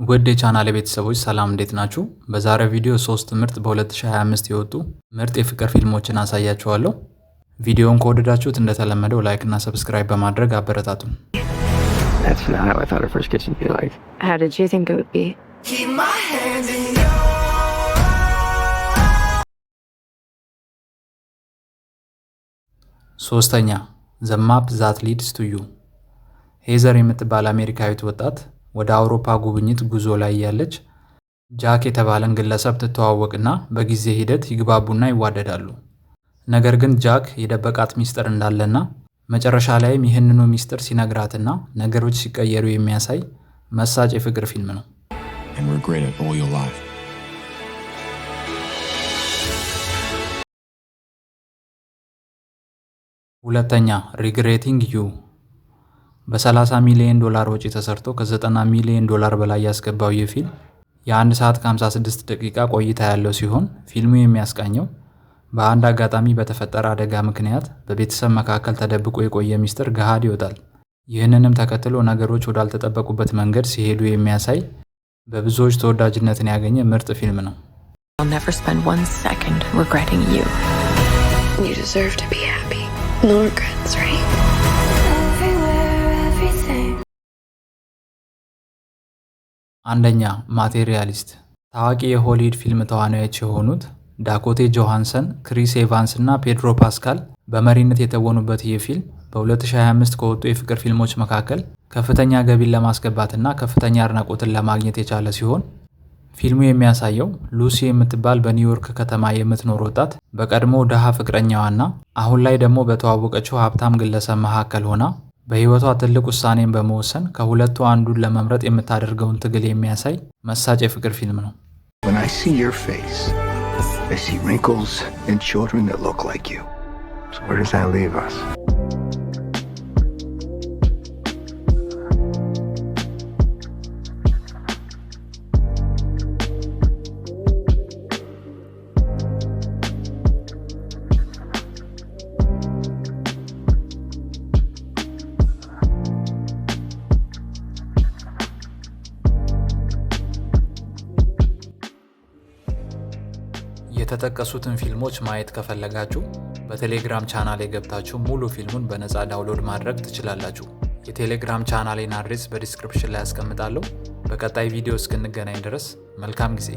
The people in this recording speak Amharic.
ውድ የቻናሌ ቤተሰቦች ሰላም እንዴት ናችሁ? በዛሬው ቪዲዮ 3 ምርጥ በ2025 የወጡ ምርጥ የፍቅር ፊልሞችን አሳያችኋለሁ። ቪዲዮውን ከወደዳችሁት እንደተለመደው ላይክ እና ሰብስክራይብ በማድረግ አበረታቱን። That's not how I thought our first kiss would be like. How did you think it would be? Keep my hand in yours. ሶስተኛ The Map That Leads to You። ሄዘር የምትባል አሜሪካዊት ወጣት ወደ አውሮፓ ጉብኝት ጉዞ ላይ ያለች ጃክ የተባለን ግለሰብ ትተዋወቅና በጊዜ ሂደት ይግባቡና ይዋደዳሉ። ነገር ግን ጃክ የደበቃት ሚስጥር እንዳለና መጨረሻ ላይም ይህንኑ ሚስጥር ሲነግራትና ነገሮች ሲቀየሩ የሚያሳይ መሳጭ የፍቅር ፊልም ነው። And regret it all your life. ሁለተኛ Regretting You። በ30 ሚሊዮን ዶላር ወጪ ተሰርቶ ከ90 ሚሊዮን ዶላር በላይ ያስገባው ይህ ፊልም የ1 ሰዓት ከ56 ደቂቃ ቆይታ ያለው ሲሆን ፊልሙ የሚያስቃኘው በአንድ አጋጣሚ በተፈጠረ አደጋ ምክንያት በቤተሰብ መካከል ተደብቆ የቆየ ሚስጥር ገሃድ ይወጣል። ይህንንም ተከትሎ ነገሮች ወዳልተጠበቁበት መንገድ ሲሄዱ የሚያሳይ በብዙዎች ተወዳጅነትን ያገኘ ምርጥ ፊልም ነው። I'll never spend 1 second regretting you. You deserve to be happy. No regrets, right? አንደኛ ማቴሪያሊስት። ታዋቂ የሆሊውድ ፊልም ተዋናዮች የሆኑት ዳኮቴ ጆሃንሰን፣ ክሪስ ኤቫንስ እና ፔድሮ ፓስካል በመሪነት የተወኑበት ይህ ፊልም በ2025 ከወጡ የፍቅር ፊልሞች መካከል ከፍተኛ ገቢን ለማስገባትና ከፍተኛ አድናቆትን ለማግኘት የቻለ ሲሆን ፊልሙ የሚያሳየው ሉሲ የምትባል በኒውዮርክ ከተማ የምትኖር ወጣት በቀድሞ ደሃ ፍቅረኛዋና አሁን ላይ ደግሞ በተዋወቀችው ሀብታም ግለሰብ መካከል ሆና በህይወቷ ትልቅ ውሳኔን በመወሰን ከሁለቱ አንዱን ለመምረጥ የምታደርገውን ትግል የሚያሳይ መሳጭ የፍቅር ፊልም ነው። When I see your face, I see wrinkles and children that look like you. So where does that leave us? የተጠቀሱትን ፊልሞች ማየት ከፈለጋችሁ በቴሌግራም ቻናሌ ገብታችሁ ሙሉ ፊልሙን በነፃ ዳውንሎድ ማድረግ ትችላላችሁ። የቴሌግራም ቻናሌን አድሬስ በዲስክሪፕሽን ላይ አስቀምጣለሁ። በቀጣይ ቪዲዮ እስክንገናኝ ድረስ መልካም ጊዜ።